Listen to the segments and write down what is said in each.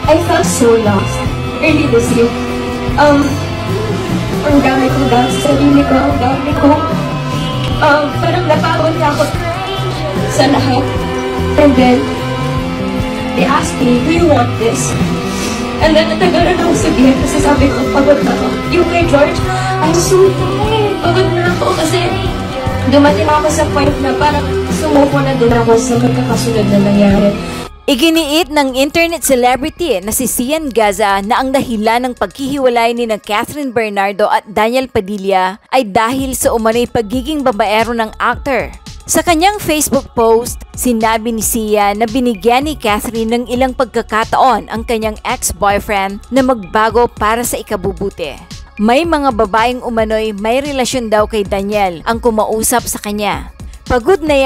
I felt so lost early this year. Ang dami kong doubts sa sarili ko, ang dami ko. Parang napagod na ako sa lahat. And then, they asked me, do you want this? And then, natagalan ako sabihin kasi sabi ko, pagod na ako. Yung kay George, I'm so tired. Pagod na ako kasi dumating ako sa point na parang sumuko na din ako sa magkakasunod na nangyari. Iginiit ng internet celebrity na si Sian Gaza na ang dahilan ng paghihiwalay ni Kathryn Bernardo at Daniel Padilla ay dahil sa umano'y pagiging babaero ng actor. Sa kanyang Facebook post, sinabi ni Sian na binigyan ni Kathryn ng ilang pagkakataon ang kanyang ex-boyfriend na magbago para sa ikabubuti. May mga babaeng umano'y may relasyon daw kay Daniel ang kumausap sa kanya. Pagod na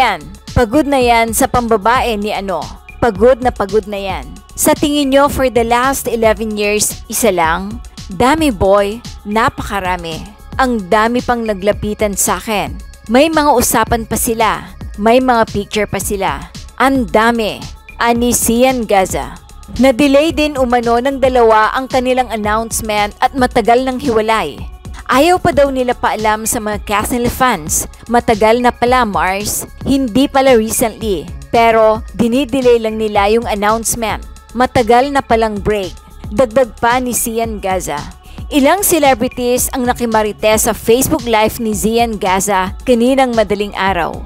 yan sa pambabae ni ano. Pagod na yan. Sa tingin nyo for the last 11 years, isa lang? Dami boy, napakarami. Ang dami pang naglapitan sa akin. May mga usapan pa sila. May mga picture pa sila. Ang dami. Ani Sian Gaza. Na-delay din umano ng dalawa ang kanilang announcement at matagal ng hiwalay. Ayaw pa daw nila paalam sa mga Kathryn fans. Matagal na pala Mars, hindi pala recently. Pero dinidelay lang nila yung announcement. Matagal na palang break. Dagdag pa ni Sian Gaza. Ilang celebrities ang nakimarites sa Facebook Live ni Sian Gaza kaninang madaling araw.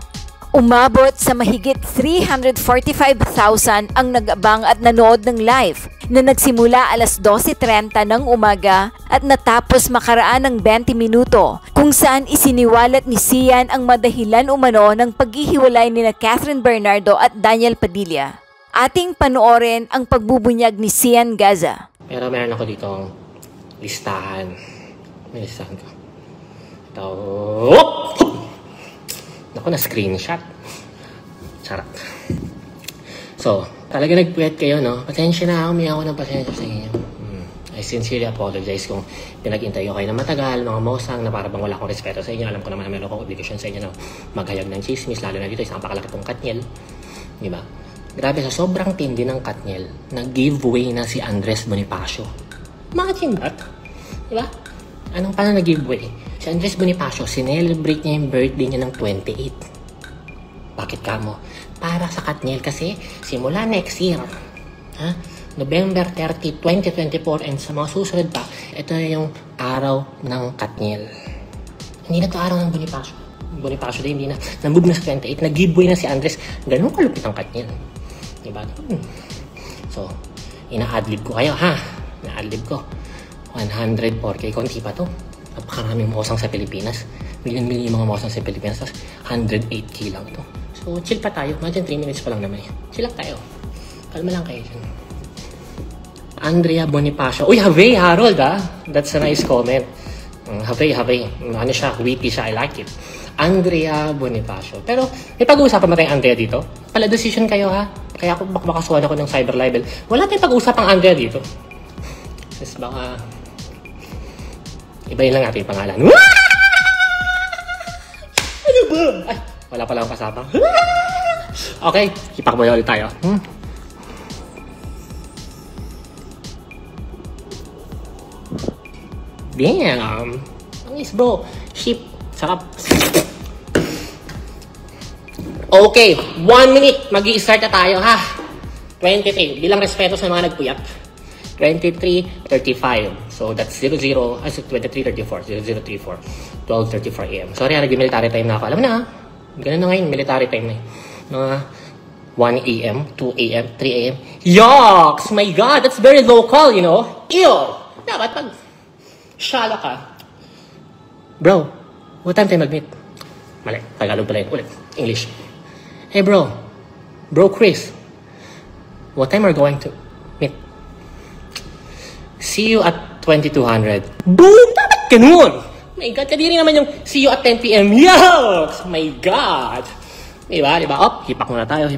Umabot sa mahigit 345,000 ang nag-abang at nanood ng live na nagsimula alas 12:30 ng umaga at natapos makaraan ng 20 minuto kung saan isiniwalat ni Sian ang madahilan umano ng paghihiwalay ni Kathryn Bernardo at Daniel Padilla. Ating panoorin ang pagbubunyag ni Sian Gaza. Pero meron ako ditong listahan. May listahan ko. Ito. Ako na screenshot. Charot. So, talaga nagpuwet kayo, no? Pasensya na, humingi ako ng pasensya sa inyo. I sincerely apologize kung pinag-intay ko kayo na matagal, mga mosang, na para bang wala akong respeto sa inyo. Alam ko naman na meron akong obligasyon sa inyo na maghayag ng chismis, lalo na dito, isang pakalaki pong Katniel. Diba? Grabe, sa sobrang tindi ng Katniel, nag-giveaway na si Andres Bonifacio. Imagine that. Diba? Paano nag-giveaway? Si Andres Bonifacio, sinelebrate niya yung birthday niya ng 28. Bakit ka mo? Para sa Katniel kasi simula next year, November 30, 2024 and sa mga susunod pa, ito yung araw ng Katniel. Hindi na ito araw ng Bonifacio. Bonifacio din, hindi na. Nambub na sa 28, nag-giveaway na si Andres. Ganun kalupit ang Katniel. Diba? So, ina-adlib ko kayo, ha? Ina-adlib ko. 104K, konti pa to. Napakaraming mosang sa Pilipinas. Milyon-milyon yung mga mosang sa Pilipinas. Tapos 108K lang ito. So, chill pa tayo. Imagine 3 minutes pa lang naman. Chill lang tayo. Kalma lang kayo dyan. Andrea Bonifacio. Uy, Havey, Harold, ha? That's a nice comment. Havey. Ano siya? Witty siya. I like it. Andrea Bonifacio. Pero, may pag-uusapan ba tayong Andrea dito? Pala decision kayo, ha? Kaya ako makasuhan ako ng cyber libel. Wala tayong pag-uusapang Andrea dito. Kasi baka ibahin lang natin yung pangalan. Ano ba? Ay, wala pala akong kasama. Okay, ipakabaya ulit tayo. Damn! Nice bro. Ship. Sarap. Okay, 1 minute. Mag-i-start na tayo ha. 23. Bilang respeto sa mga nagpuyat. 23:35. So that's 23:34. 00:34. 12:34 AM. Sorry, nag-military time na ako. Alam mo na, ganun na ngayon, military time na eh. Mga 1 AM, 2 AM, 3 AM. Yucks! My God, that's very local, you know? Ew! Dapat pag shala ka. Bro, what time tayo mag-meet? Mali, Tagalog pala yun. Ulit, English. Hey bro, Bro Chris, what time are we going to meet? See you at 2200. Boom! Dapat ganun! My God, kadiri naman yung see you at 10 PM. Yucks! My God! Diba? Op, hipak muna tayo.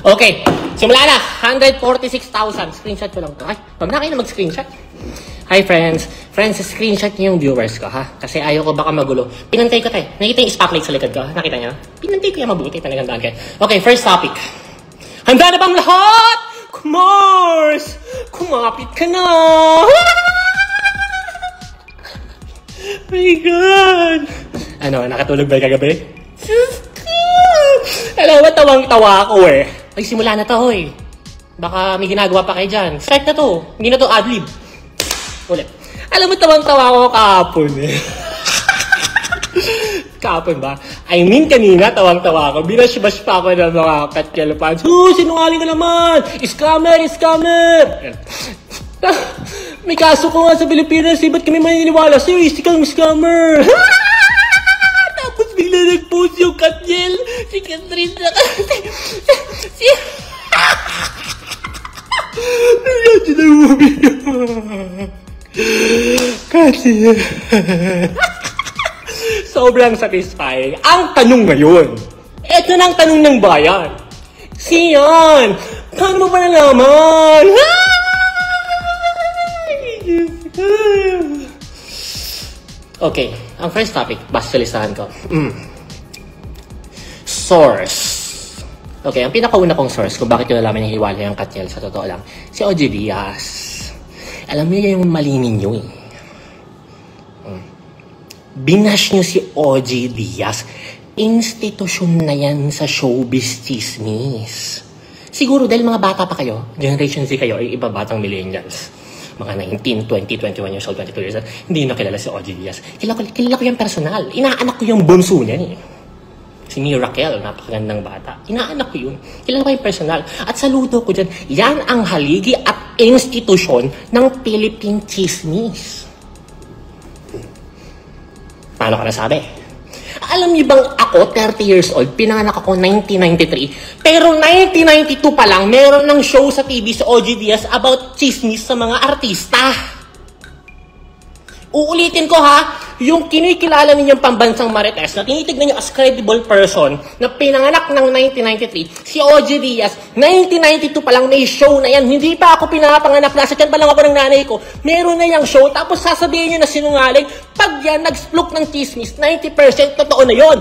Okay, simula na. 146,000. Screenshot ko lang to. Ay, wag na kayo na mag-screenshot. Hi friends! Friends, screenshot niyo yung viewers ko ha. Kasi ayaw ko baka magulo. Pinantay ko tayo. Nakita yung spotlight sa likod ko? Nakita niyo? Pinantay ko yung mabuti. Pinagandaan kayo. Okay, first topic. Handa na bang lahat? Kumars! Kumapit ka na! My God! Ano, nakatulog ba kagabi? Alam mo, tawang-tawa ako eh. Ay, simula na to eh. Baka may ginagawa pa kayo dyan. Strike na to. Hindi na to ad-lib. Ulit. Alam mo, tawang-tawa ako kahapon eh. Kahapon ba? I mean, kanina, tawang-tawa ako. Binash-bash pa ako ng mga Katniel fans. Sinungaling ka naman! Scammer! Scammer! May kaso ko nga sa Pilipinas eh. Ba't kami maniniwala sa'yo? Isi kang scammer! Tapos bigla nag-post yung Katniel. Si Catherine na si... Nandiyan na umiyak. Kasi... Sobrang satisfying. Ang tanong ngayon, eto na ang tanong ng bayan. Siyan! Paano mo ba nalaman? Okay, ang first topic, basta sa listahan ko. Source. Okay, ang pinakauna kong source kung bakit yung nalaman yung hiwalay ang Katniel sa totoo lang, si OG Diaz. Alam niyo yung mali ninyo eh. Binash niyo si OG Diaz. Institusyon na yan sa showbiz chismis. Siguro dahil mga bata pa kayo, Generation Z kayo, ay iba batang millennials. Mga 19, 20, 21 years old, 22 years old, hindi na kilala si OG Diaz. Kilala ko yung personal. Inaanak ko yung bunso niya eh. Si Miracle, napakagandang bata. Inaanak ko yun. Kilala ko yung personal. At saludo ko dyan, yan ang haligi at institusyon ng Philippine Chismis. Paano ka nasabi? Alam niyo bang ako, 30 years old, pinanganak ako 1993, pero 1992 pa lang, meron ng show sa TV sa OG Diaz about chismis sa mga artista. Uulitin ko ha, yung kinikilala ninyong pambansang Marites na tinitignan niyo as credible person na pinanganak ng 1993, si OG Diaz, 1992 pa lang may show na yan. Hindi pa ako pinapanganak, nasa tiyan pa lang ako ng nanay ko. Meron na yung show, tapos sasabihin niyo na sinungaling. Pag yan nag-spluk ng chismis, 90% totoo na yun.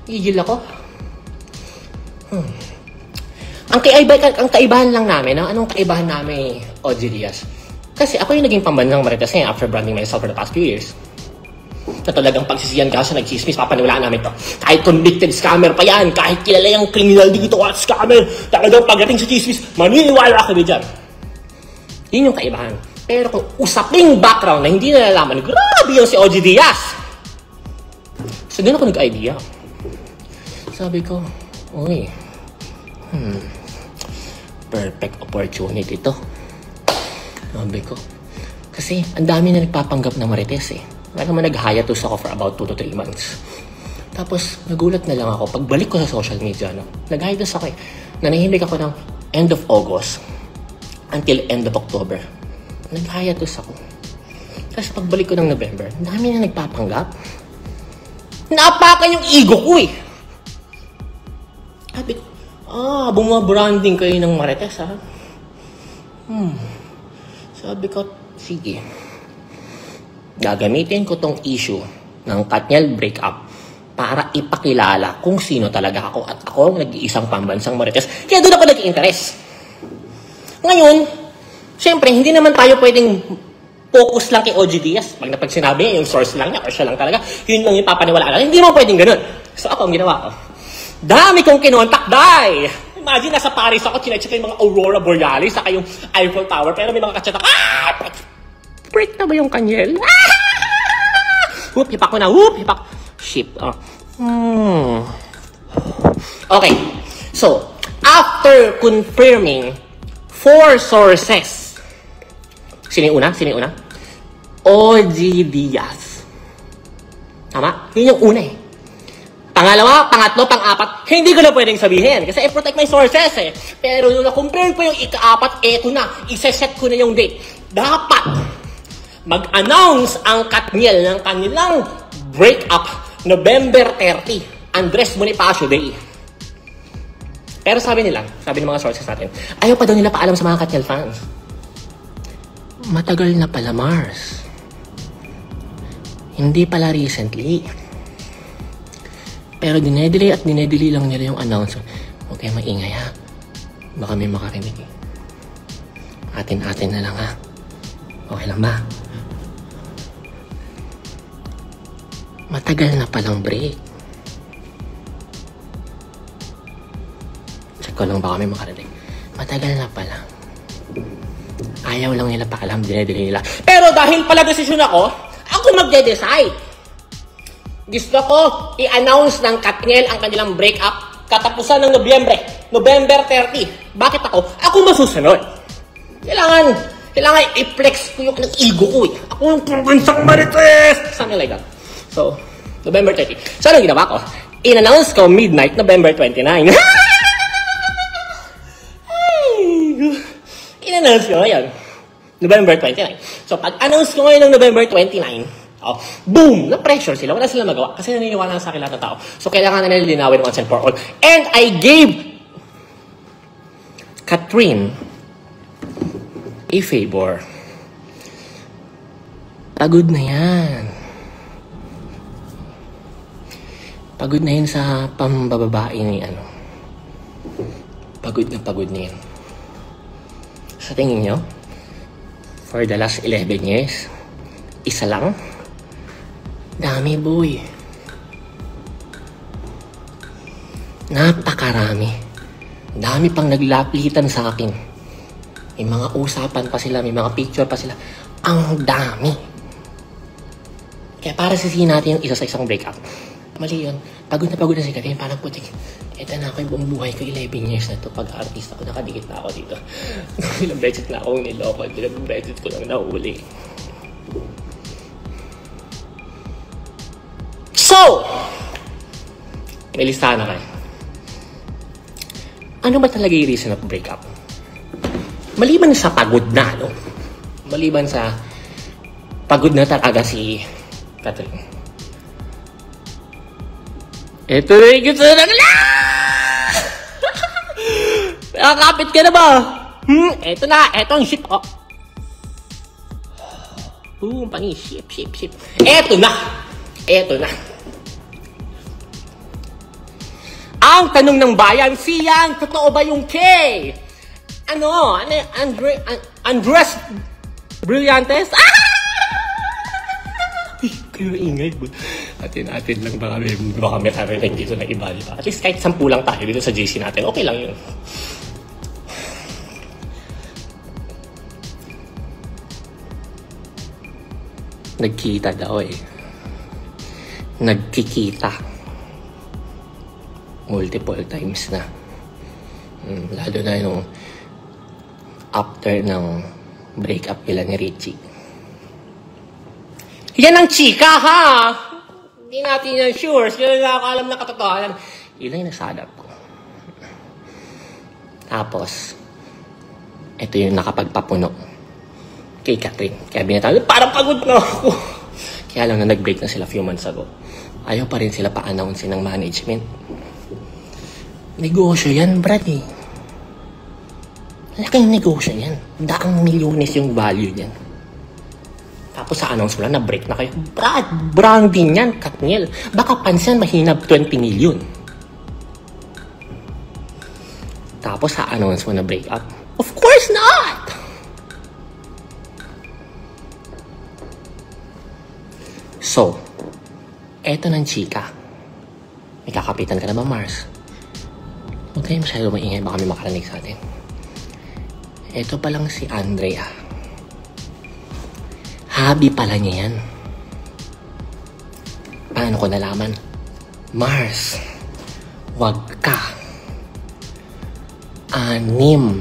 Igil ako. Ang kaibahan lang namin, anong kaibahan namin, OG Diaz? Kasi ako yung naging pambansang Marites ngayon after branding myself for the past few years. Na talagang pagsisiyan ka sa nag-chismis, papaniwalaan namin to. Kahit convicted scammer pa yan, kahit kilala yung criminal dito at scammer, talagang pagdating sa chismis, maniniwala kami dyan. Yun yung kaibahan. Pero kung usaping background na hindi nalalaman, grabe yung si OG Diaz. So doon ako nag-idea. Sabi ko, uy, perfect opportunity to. Sabi ko. Kasi ang dami na nagpapanggap ng Marites eh. Kaya naman nag-hiatus ako for about 2 to 3 months. Tapos nagulat na lang ako. Pagbalik ko sa social media, nag-hiatus ako eh. Nanahimik ako ng end of August until end of October. Nag-hiatus ako. Tapos pagbalik ko ng November, dami na nagpapanggap. Naapakan yung ego ko eh. Sabi ko, bumabranding kayo ng Marites ha. Sabi ko, sige. Gagamitin ko tong issue ng Katniel breakup para ipakilala kung sino talaga ako at ako ang nag-iisang pambansang Marites. Kaya doon ako nag-i-interest. Ngayon, syempre, hindi naman tayo pwedeng focus lang kay OG Diaz. Pag napagsinabi niya, yung source lang niya or siya lang talaga, yun lang yung papaniwalaan. Hindi mo pwedeng ganun. So ako, ang ginawa ko, dami kong kinontak, Imagine, nasa Paris ako, chinecheck yung mga Aurora Borealis, saka yung Eiffel Tower, pero may mga katsata, break na ba yung Katniel? Whoop, hipak ko na, hipak. Ship. Okay. So, after confirming 4 sources, sino yung una? OG Diaz. Tama? Yun yung una eh. Pangalawa, pangatlo, pang-apat, hindi ko na pwedeng sabihin. Kasi I protect my sources eh. Pero nung na-compare ko yung ika-apat, eto na, isa-set ko na yung date. Dapat mag-announce ang Katniel ng kanilang breakup November 30, Andres Bonifacio Day. Pero sabi ng mga sources natin, ayaw pa daw nila paalam sa mga Katniel fans. Matagal na pala, Mars. Hindi pala recently. Pero dinedelay lang nila yung announcement. Huwag kayo maingay, ha? Baka may makarinig, eh. Atin-atin na lang, ha? Okay lang ba? Matagal na palang break. Check ko lang baka may makarinig. Matagal na pala. Ayaw lang nila paalam, dinedelay nila. Pero dahil pala desisyon ako magde-decide. Gusto ko i-announce ng Katniel ang kanilang breakup katapusan ng November 30. Bakit ako? Ako masusunod. Kailangan i-flex ko yung ego ko, eh. Ako yung probinsang Marites! Something like that. So, November 30. So, anong ginawa ko? In-announce ko midnight, November 29. In-announce ko ngayon, November 29. So, pag-announce ko ngayon ng November 29, boom! Na-pressure sila. Wala sila magawa. Kasi naniniwala sa akin lahat ng tao. So, kailangan na nila linawin once and for all. And I gave Catherine a favor. Pagod na yan. Pagod na yun sa pambababae ni ano. Pagod na yan. Sa tingin nyo, for the last 11 years, isa lang? Dami, boy. Napakarami. Dami pang naglapitan sa akin. May mga usapan pa sila, may mga picture pa sila. Ang dami. Kaya para sisihin natin yung isa sa isang breakup. Mali yun. Pagod na si Katrin. Parang putik. Ito na ako yung buong buhay ko. 11 years na ito. Pag-artist ako, nakadikit na ako dito. Ilang beses na akong niloko. Ilang beses ko lang nahuli. So! May listahan na kayo. Ano ba talaga yung reason of breakup? Maliban sa pagod na, no? Maliban sa pagod na talaga si Catherine. Ito na yung gusto na nakakapit ka na ba? Ito na, ito ang ship. Oh. Boom, pani, ship. Ito na. Ang tanong ng bayan, Sian, totoo ba yung K? Andres Brillantes? Kayo ingay, bud. Atin lang baka may karinig dito na iba, diba? At least kahit 10 lang tayo dito sa JC natin, okay lang yun. Nagkita daw eh. Nagkikita. Multiple times na. Lalo na yung after ng breakup nila ni Richie. Yan ang chika, ha? Hindi natin yan sure. Sila nakakalam na katotohanan. Yun lang yung nasadap ko. Tapos, ito yung nakapagpapuno kay Catherine. Kaya binatawag, parang pagod na ako. Kaya lang na nag-break na sila few months ago. Ayaw pa rin sila pa-announce ng management. Negosyo yan, Brad, eh. Laking negosyo yan. Daang milyones yung value yan. Tapos sa announce mo lang, na-break na kayo. Brad, branding yan, Katniel. Baka pansin, mahina 20 million. Tapos sa announce mo na break up. Of course not! So, eto ng chika. May kakapitan ka na ba, Mars? Huwag kayo masyado maingay, baka may makarinig sa atin. Eto pa lang si Andrea. Hobby pala niya yan. Paano ko nalaman? Mars, wag ka. 6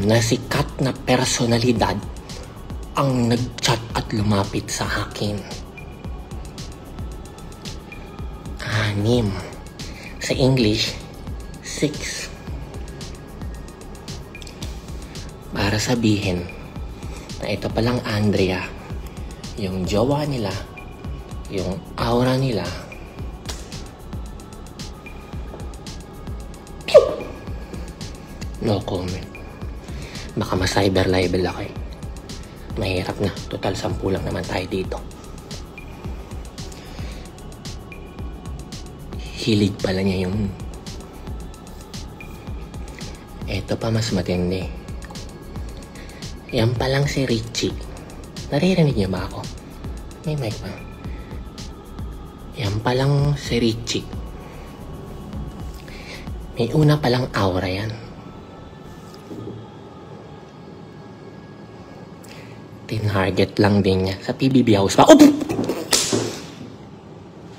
na sikat na personalidad ang nag-chat at lumapit sa akin. 6. Sa English, 6. Para sabihin na ito palang Andrea, yung jowa nila, yung aura nila, no comment. Baka ma-cyber libel ako eh. mahirap na. Total, 10 lang naman tayo dito. Hilig pala niya yun. Eto pa mas matindi. Yan palang si Richie. Naririnig niyo ba ako? May mic pa. Yan palang si Richie. May una palang aura yan. Tinarget lang din niya. Sa PBB House pa.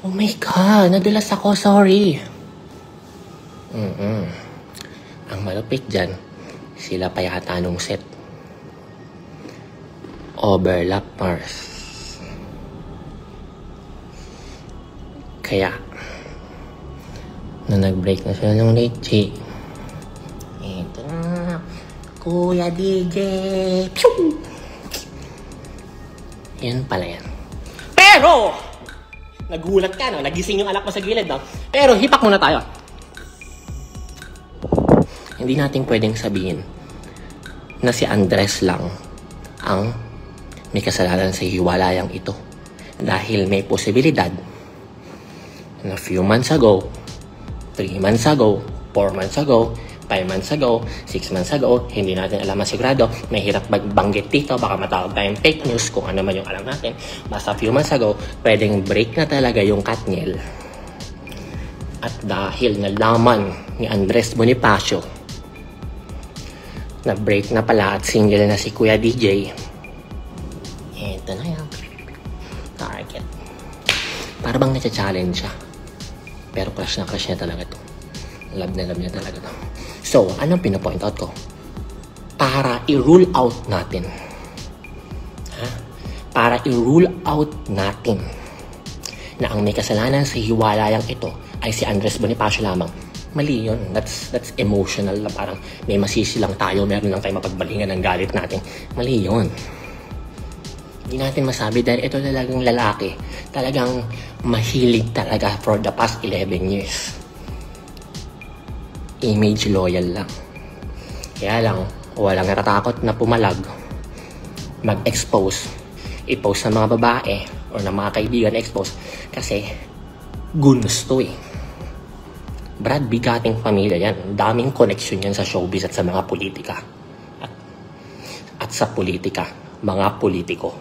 Oh my God! Nadulas ako. Sorry. Ang malupit dyan, sila pa yata nung set. Overlappers. Kaya, nung nag-break na sila ng Richie, ito na, Kuya DJ! Pew! Yan pala yan. Pero! Nagulat ka, no? Nagising yung anak mo sa gilid, no? Pero, hipak muna tayo. Hindi natin pwedeng sabihin na si Andres lang ang may kasalanan sa hiwalayang ito. Dahil may posibilidad na few months ago, 3 months ago, 4 months ago, 5 months ago, 6 months ago, hindi natin alam masigurado, mahirap magbanggit dito, baka matawag tayong fake news kung ano man yung alam natin. Basta few months ago, pwedeng break na talaga yung Katniel. At dahil nalaman ni Andres Bonifacio na break na pala at single na si Kuya DJ, eto na yan. Target. Para bang na-challenge siya. Pero crush niya talaga to. Love niya talaga to. So, anong pinapoint out ko? Para i-rule out natin. Para i-rule out natin na ang may kasalanan sa hiwalayang ito ay si Andres Bonifacio lamang. Mali yun. That's emotional na parang may masisi lang tayo, meron lang tayo mapagbalingan ng galit natin. Mali yun. Hindi natin masabi dahil ito talagang lalaki. Talagang mahilig talaga for the past 11 years. Image loyal lang. Kaya lang, walang natatakot na pumalag, mag-expose, i-post ng mga babae o ng mga kaibigan expose kasi gusto eh. Brad, bigating pamilya yan. Daming connection yan sa showbiz at sa mga politika. At sa politika, mga politiko.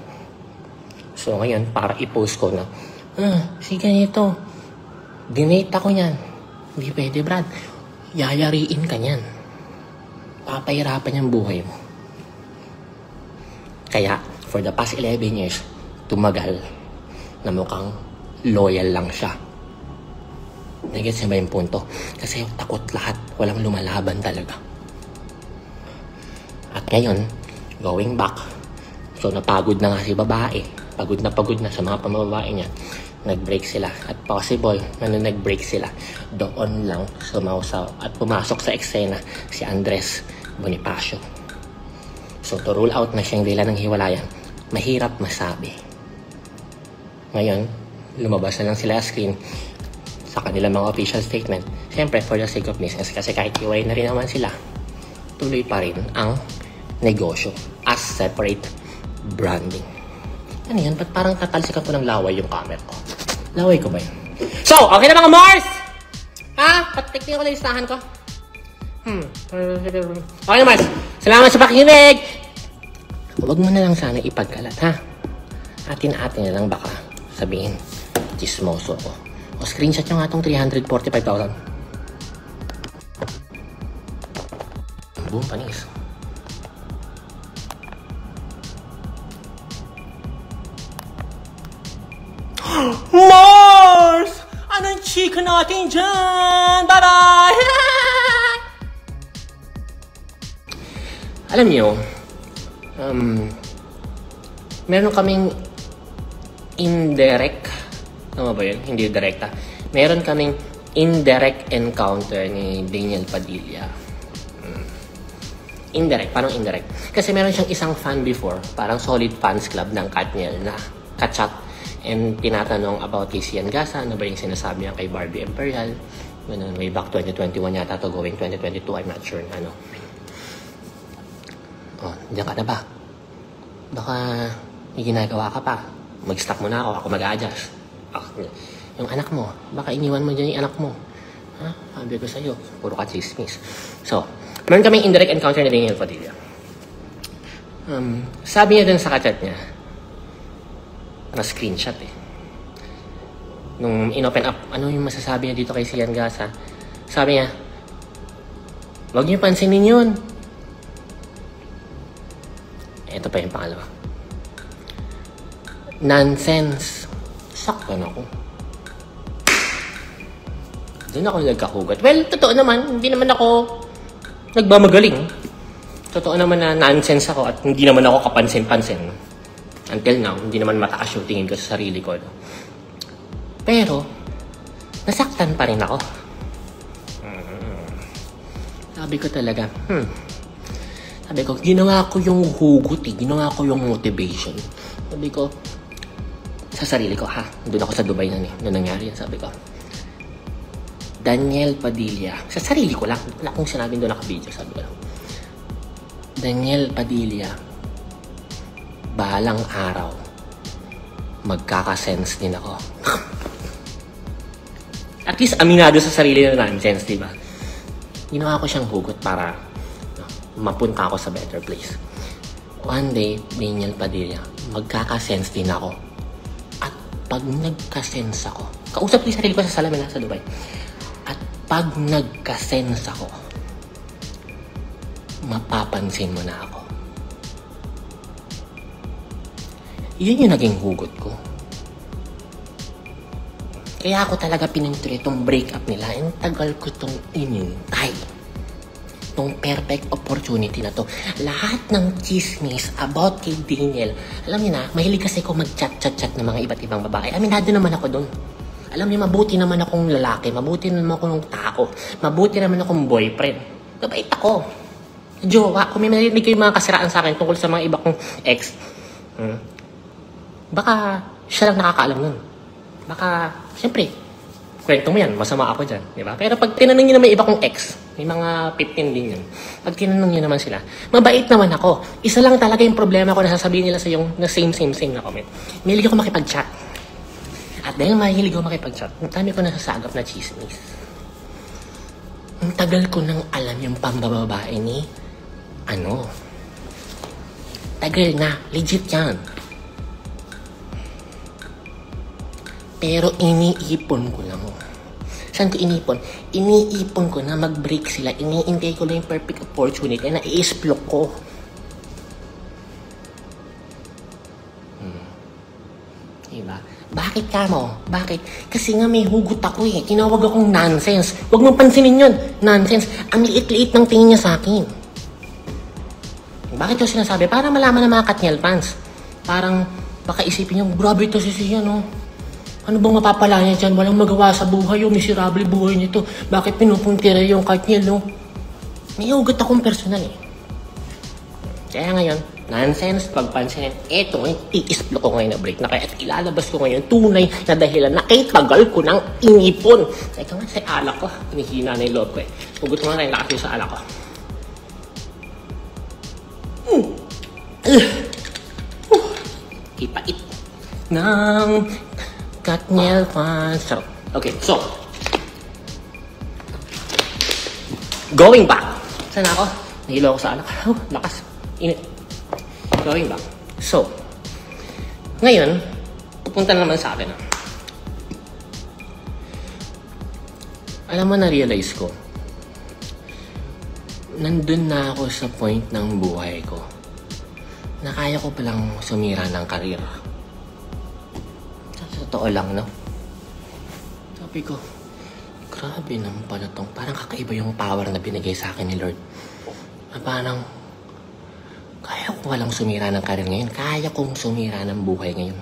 So ngayon, para i-post ko na, si ganito, dinate ako niyan. Hindi pwede, Brad. Yayariin ka niyan. Papahirapan yung buhay mo. Kaya, for the past 11 years, tumagal na mukhang loyal lang siya. Nagets niya ba yung punto? Kasi takot lahat. Walang lumalaban talaga. At ngayon, going back, so napagod na nga si babae. Pagod na sa mga pamababae niya. Nag-break sila. At possible na nag-break sila, doon lang sumausaw at pumasok sa eksena si Andres Bonifacio. So to rule out na siyang dila ng hiwalayan, mahirap masabi. Ngayon, lumabas na lang sila sa screen sa kanilang mga official statement. Siyempre, for the sake of business, kasi kahit hiwalay na rin naman sila, tuloy pa rin ang negosyo as separate branding. Ano yan? Ba't parang tatalsikan ko ng laway yung camera ko? Laway ko ba yun? So, okay na mga Mars? Patiktingin ko na listahan ko. Okay na Mars. Salamat sa pakikinig. Huwag mo na lang sana ipagkalat, ha? Atin-atin na lang baka sabihin, chismoso ko. O screenshot nyo nga itong 345,000. Boom, panis. Mars! Anong chika natin dyan? Bye-bye! Alam niyo, meron kaming indirect, tama ba yun? Hindi direkta. Meron kaming indirect encounter ni Daniel Padilla. Indirect, parang indirect. Kasi meron siyang isang fan before, parang solid fans club ng Katniel na kachat and tinatanong about kay Sian Gasa, ano ba yung sinasabi niya kay Barbie Imperial. Ganun, way back 2021 yata to, going 2022, I'm not sure. Ano. Oh, diyan ka na ba? Baka may ginagawa ka pa. Mag-stop mo na ako mag-a-adjust. Yung anak mo, baka iniwan mo dyan yung anak mo. Ha? Sabi ko sa'yo, puro ka chismis. So, meron kaming indirect encounter ni Daniel Padilla. Sabi niya dun sa kachat niya, na screenshot nung in-open up, ano yung masasabi niya dito kay Sian Gaza? Sabi niya, huwag niyo pansinin yun. Ito pa yung pangalawa. Nonsense. Saktan ako. Doon ako nagkahugot. Well, totoo naman, hindi naman ako nagmamagaling. Totoo naman na nonsense ako at hindi naman ako kapansin-pansin. Until now, hindi naman mataas yung tingin ko sa sarili ko. No? Pero, nasaktan pa rin ako. Sabi ko talaga, Sabi ko, ginawa ko yung hugot ginawa ko yung motivation. Sabi ko, sa sarili ko, doon ako sa Dubai na nangyari yan, sabi ko. Daniel Padilla, sa sarili ko lang, wala akong sinabing doon naka-video, sabi ko lang. Daniel Padilla, balang araw, magkakasense din ako. At least aminado sa sarili na nonsense, di ba? Ginawa ko siyang hugot para mapunta ako sa better place. One day, Daniel Padilla, magkakasense din ako. At pag nagkasense ako, kausap ko yung sarili ko sa salamin sa Dubai. At pag nagkasense ako, mapapansin mo na ako. Yun yung naging hugot ko. Kaya ako talaga pinintuloy itong breakup nila. Ang tagal ko itong inintay. Itong perfect opportunity na to. Lahat ng chismis about kay Daniel. Alam niyo na, mahilig kasi ako mag-chat-chat-chat ng mga iba't ibang babae. Aminado naman ako doon. Alam niyo, mabuti naman akong lalaki. Mabuti naman akong tao. Mabuti naman akong boyfriend. Kabait ako. Jowa. Kung may narinig kayo mga kasiraan sa akin tungkol sa mga iba kong ex, baka siya lang nakakaalam nun. Baka, siyempre, kwento mo yan, masama ako dyan, di ba? Pero pag tinanong nyo naman iba kong ex, may mga 15 din yun. Pag tinanong nyo naman sila, mabait naman ako. Isa lang talaga yung problema ko na sasabihin nila sa yung na same na comment. Mahilig ako makipag-chat. At dahil mahilig ako makipag-chat, ang dami ko nasasagap na chismis. Ang tagal ko nang alam yung pambababae ni, tagal na, legit yan. Pero iniipon ko lang. Saan ko iniipon? Iniipon ko na mag-break sila. Iniintay ko lang yung perfect opportunity na i-explore ko. Diba? Bakit ka mo? Bakit? Kasi nga may hugot ako Tinawag akong nonsense. Huwag mong pansinin yun. Nonsense. Ang liit-liit ng tingin niya sa akin. Bakit ko sinasabi? Para malaman ng mga Katniel fans. Parang baka isipin niyo, grabe ito si Sian, Ano bang mapapala niya dyan? Walang magawa sa buhay yung miserable buhay nito. Bakit pinupuntira yung Katniel, May hugot akong personal, Kaya ngayon, nonsense, pagpansinin, eto i-explore ko ngayon na break na kaya at ilalabas ko ngayon tunay na dahilan na kay tagal ko ng inipon. Teka nga, sa alak ko, pinihina na yung loob ko Hugot ko nga na yung lakas sa alak ko. Ipait ng Katniel fans. Okay, so going back. Saan ako? Nahilo ako sa alak. Lakas. Init. Going back. So, ngayon, pupunta naman sa akin. Alam mo, na-realize ko, nandun na ako sa point ng buhay ko na kaya ko palang sumira ng karir. Totoo lang, Sabi ko, grabe naman pala tong. Parang kakaiba yung power na binigay sa akin ni Lord. Na parang, kaya ko walang sumira ng karir ngayon. Kaya kong sumira ng buhay ngayon.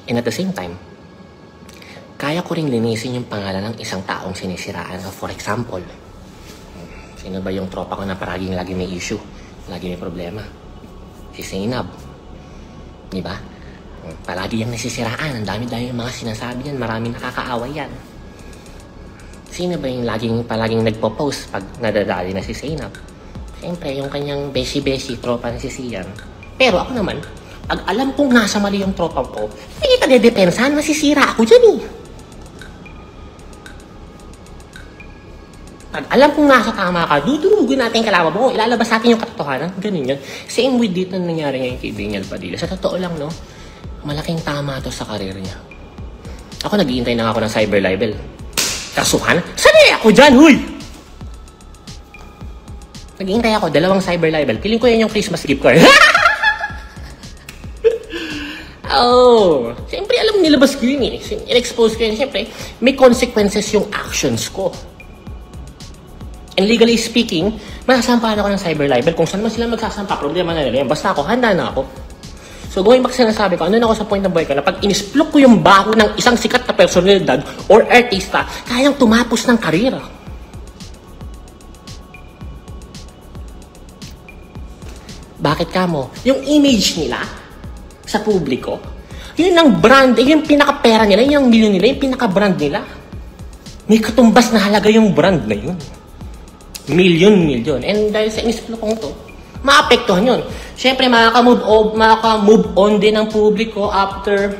And at the same time, kaya ko rin linisin yung pangalan ng isang taong sinisiraan. For example, sino ba yung tropa ko na paraging lagi may issue? Lagi may problema? Si Zainab. Diba? Palagi yung nasisiraan. Ang dami-dami yung mga sinasabi yan. Maraming nakakaaway yan. Sino ba yung palaging nagpo-post pag nadadali na si Zainab? Siyempre, yung kanyang beshi-beshi, tropa na si Sian. Pero ako naman, pag alam kong nasa mali yung tropa ko, hindi kita dedepensahan, masisira ako dyan eh. Pag alam kong nasa tama ka, dudurugin natin yung kalaban mo, ilalabas natin yung katotohanan. Ganun yun. Same with dito na nangyari ngayon kay Daniel Padilla. Sa totoo lang, no, malaking tama to sa karir niya. Ako naghihintay na ako ng cyber libel. Kasuhan? Sanay ako dyan, huy! Naghihintay ako, 2 cyber libel. Piling ko yan yung Christmas gift card. Oh, siyempre alam nilabas ko yun eh. In-expose ko yun. Siyempre, may consequences yung actions ko. And legally speaking, masasampahan ako ng cyber libel. Kung saan man sila magsasampa, problema na nila yan. Basta ako, handa na ako. So going back sa sinasabi ko, ano na ako sa point ng buhay ko, na pag inisplok ko yung baho ng isang sikat na personalidad or artista, kayang tumapos ng karera. Bakit ka mo? Yung image nila sa publiko, yun ang brand, yun yung pinaka-pera nila, yun ang milyon nila, yung pinaka-brand nila. May katumbas na halaga yung brand na yun. Milyon. And dahil sa inisplok kong to, maapektuhan yun. Siyempre, makaka-move on din ang publiko after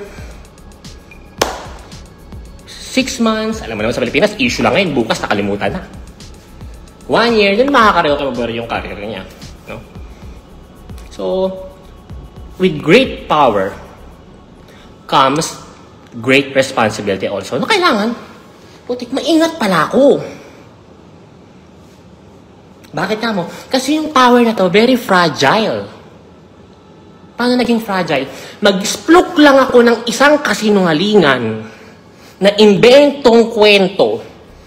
6 months. Alam mo naman sa Pilipinas, issue lang ngayon. Bukas, nakalimutan na. 1 year, dun makaka-recover yung career niya. No? So, with great power comes great responsibility also. No, kailangan, putik, maingat pala ako. Bakit nga mo? Kasi yung power na to, very fragile. Paano naging fragile? Mag-splok lang ako ng isang kasinungalingan na inventong kwento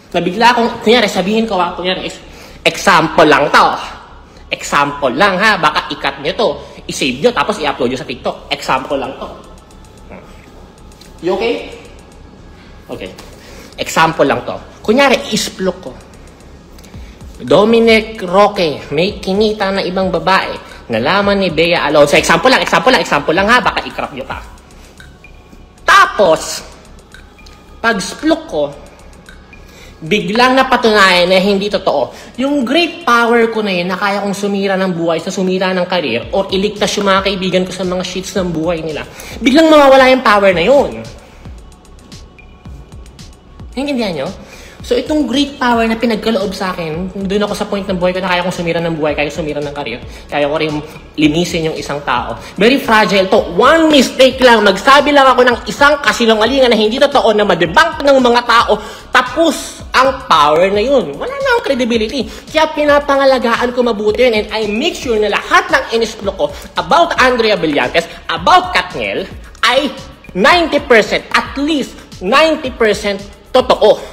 na bigla akong, kunyari, sabihin ko, kunyari, example lang to. Example lang ha, baka i-cut nyo to. I-save nyo, tapos i-upload nyo sa TikTok. Example lang to. You okay? Okay. Example lang to. Kunyari, i-splok ko. Dominic Roque, may kinita na ibang babae. Nalaman ni Bea Alonso. Example lang ha, baka i-crop nyo pa. Tapos, pag splok ko, biglang napatunayan na hindi totoo. Yung great power ko na yun, na kaya kong sumira ng buhay, sa sumira ng career, or iligtas yung mga kaibigan ko sa mga shits ng buhay nila, biglang mawawala yung power na yun. Naintindihan nyo? So, itong great power na pinagkaloob sa akin, doon ako sa point ng buhay ko na kaya kong sumira ng buhay, kaya sumira ng career, kaya ko rin linisin yung isang tao. Very fragile to. One mistake lang, magsabi lang ako ng isang kasinungalingan na hindi totoo na madebunk ng mga tao, tapos ang power na yun. Wala na akong credibility. Kaya pinapangalagaan ko mabuti yun, and I make sure na lahat ng inisplok ko about Andrea Brillantes, about Katniel, ay 90%, at least 90% totoo.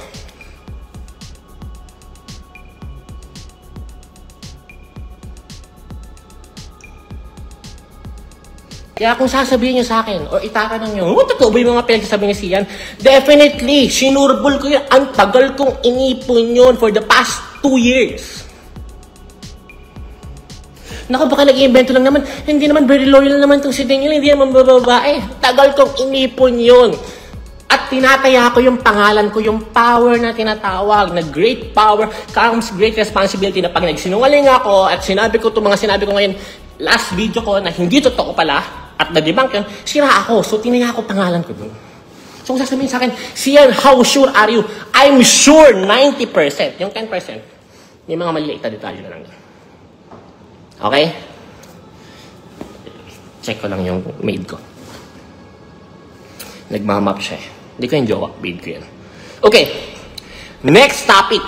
Kaya kung sasabihin nyo sa akin, o itatanong nyo, totoo ba yung mga pinagsasabi ni Sian? Definitely, sinurbol ko yun. Ang tagal kong inipon yun for the past 2 years. Naku, baka nag-iimbento lang naman. Hindi naman very loyal naman itong si Daniel, hindi naman babae. Tagal kong inipon yun. At tinataya ko yung pangalan ko, yung power na tinatawag, na great power comes great responsibility, na pag nagsinungaling ako at sinabi ko itong mga sinabi ko ngayon, last video ko na hindi totoo pala, at na-debunk yun, sira ako. So, tinaya ko pangalan ko dun. So, kung sasabihin sa akin, Sian, how sure are you? I'm sure 90%. Yung 10%, may mga maliliit na detalye na lang. Okay? Check ko lang yung maid ko. Nagmamap siya eh. Hindi ko yung jowa, maid ko yan. Okay. Next topic.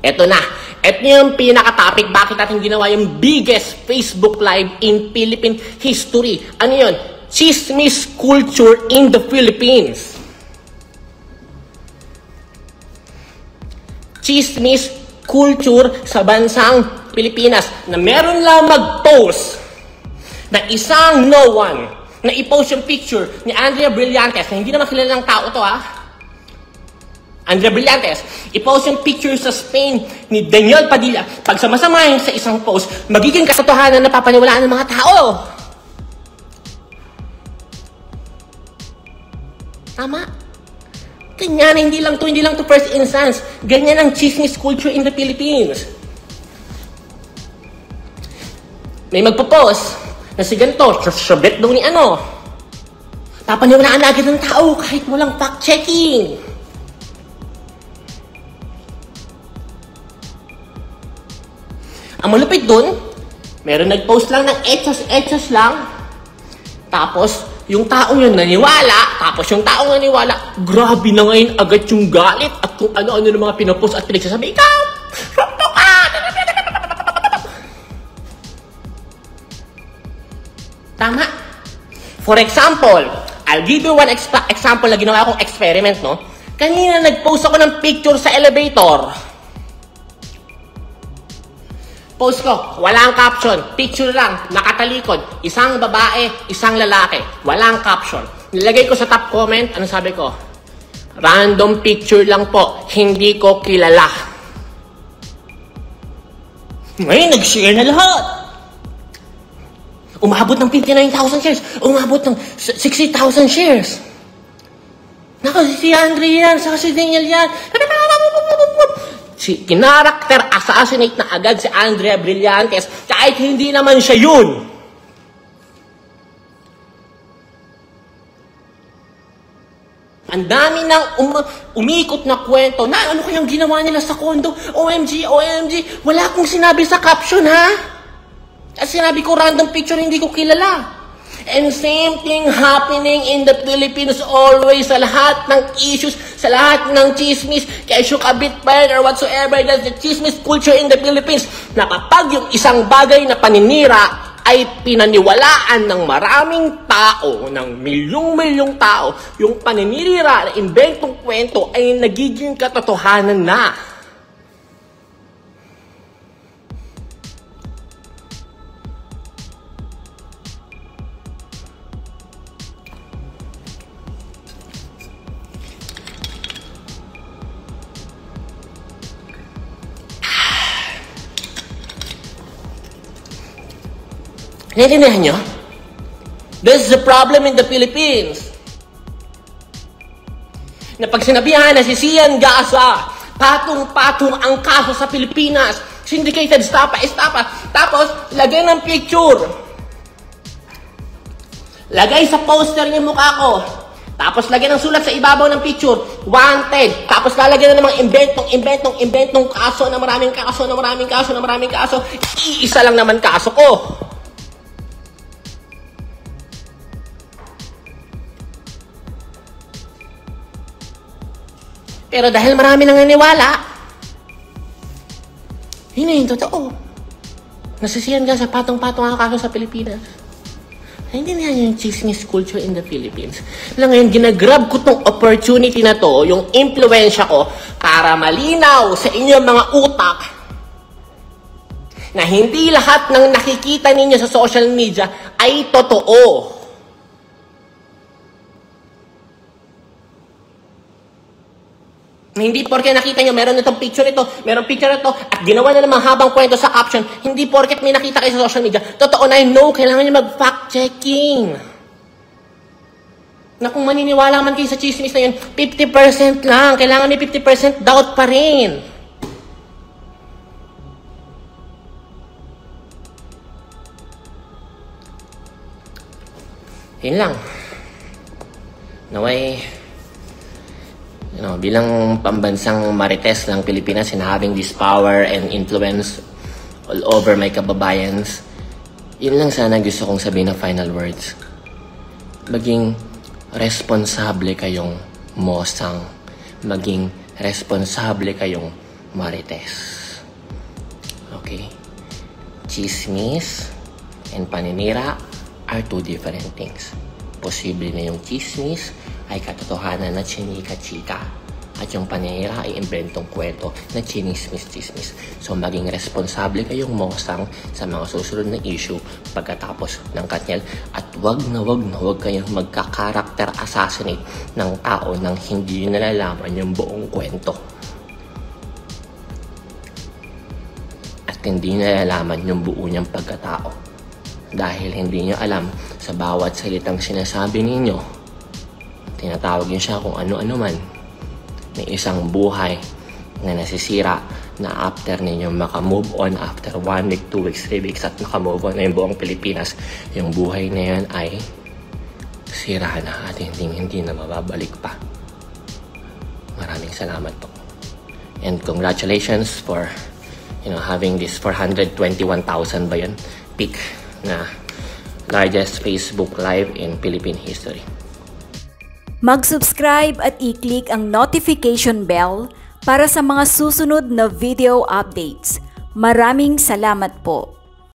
Eto na. Ito yung pinaka-topic, bakit natin ginawa yung biggest Facebook Live in Philippine history. Ano yun? Chismis culture in the Philippines. Chismis culture sa bansang Pilipinas. Na meron lang mag-post na isang no one na i-post yung picture ni Andrea Brillantes, na hindi naman kilalang tao to ha. Andrea Brillantes, i-post yung picture sa Spain ni Daniel Padilla. Pag samasamahin sa isang post, magiging katotohanan na papaniwalaan ng mga tao. Tama? Ganyan, hindi lang to first instance. Ganyan ang chismis culture in the Philippines. may magpo-post na si ganito, syabet daw ni ano. Papaniwalaan na agad ng tao kahit walang fact-checking. Ang malupit dun, meron nag-post lang ng etchos lang. Tapos, yung taong yun naniwala. Tapos yung taong naniwala, grabe na ngayon agad yung galit. At kung ano-ano ng mga pinapost at pinagsasabi, ikaw! Rokto ka! Tama. For example, I'll give you one example na ginawa akong experiment, no? Kanina nag-post ako ng picture sa elevator. Post ko, walang caption, picture lang, nakatalikod, isang babae, isang lalaki, walang caption. Nilagay ko sa top comment, ano sabi ko? Random picture lang po, hindi ko kilala. Ngayon, nag-share na lahat. Umabot ng 59,000 shares, umabot ng 60,000 shares. Naku, si Andrea yan, saka si Daniel yan. Kinarakter assassinate na agad si Andrea Brillantes kahit hindi naman siya yun. Ang dami ng umikot na kwento na ano kayang ginawa nila sa condo. OMG, OMG. Wala akong sinabi sa caption, ha? At sinabi ko random picture, hindi ko kilala. And same thing happening in the Philippines always sa lahat ng issues, sa lahat ng chismis, kaya shook a bit bad or whatsoever, that's the chismis culture in the Philippines, na kapag yung isang bagay na paninira ay pinaniwalaan ng maraming tao, ng milyong-milyong tao, yung paninira na inventong kwento ay nagiging katotohanan na. Naiintindihan nyo? This is the problem in the Philippines. Na pag sinabihan na si Sian Gaza, patong-patong ang kaso sa Pilipinas, syndicated estafa, tapos lagay ng picture. Lagay sa poster yung mukha ko. Tapos lagay ng sulat sa ibabaw ng picture, wanted. Tapos lalagyan na ng mga inventong kaso na maraming kaso. Iisa lang naman kaso ko. Pero dahil marami nang naniwala, yun na yung totoo. Nasisiyan ka sa patong-patong ang kaso sa Pilipinas. Hindi na yung chismis culture in the Philippines. Lang ngayon, ginagrab ko tong opportunity na to, yung influensya ko, para malinaw sa inyong mga utak na hindi lahat ng nakikita ninyo sa social media ay totoo. Hindi porke nakita nyo, meron itong picture ito, meron picture ito, at ginawa na ng habang kwento sa caption, hindi porke may nakita kayo sa social media, totoo na yun, no, kailangan nyo mag-fact-checking. Na kung maniniwala man kayo sa chismis na yun, 50% lang, kailangan may 50% doubt pa rin. Yun lang. Naway, bilang pambansang marites ng Pilipinas and having this power and influence all over my kababayans, yun lang sana gusto kong sabihin na final words. Maging responsable kayong mosang. Maging responsable kayong marites. Okay? Chismis and paninira are two different things. Posible na yung chismis ay katotohanan na chinika-chika. At yung paninira ay inventong kwento na chinismis-chismis. So maging responsable kayong mosang sa mga susunod na issue pagkatapos ng Katniel. At wag kayong magka-character assassinate ng tao nang hindi nalalaman yung buong kwento. At hindi nalalaman yung buo niyang pagkatao. Dahil hindi niyo alam sa bawat salitang sinasabi ninyo, tinatawag niyo siya kung ano-ano man, may isang buhay na nasisira na after ninyo makamove on after 1 week, 2 weeks, 3 weeks at makamove on na yung buong Pilipinas, yung buhay na yan ay sira na at hindi na mababalik pa. Maraming salamat po. And congratulations for having this 421,000 ba yun? Peak na largest Facebook Live in Philippine history. Mag-subscribe at i-click ang notification bell para sa mga susunod na video updates. Maraming salamat po.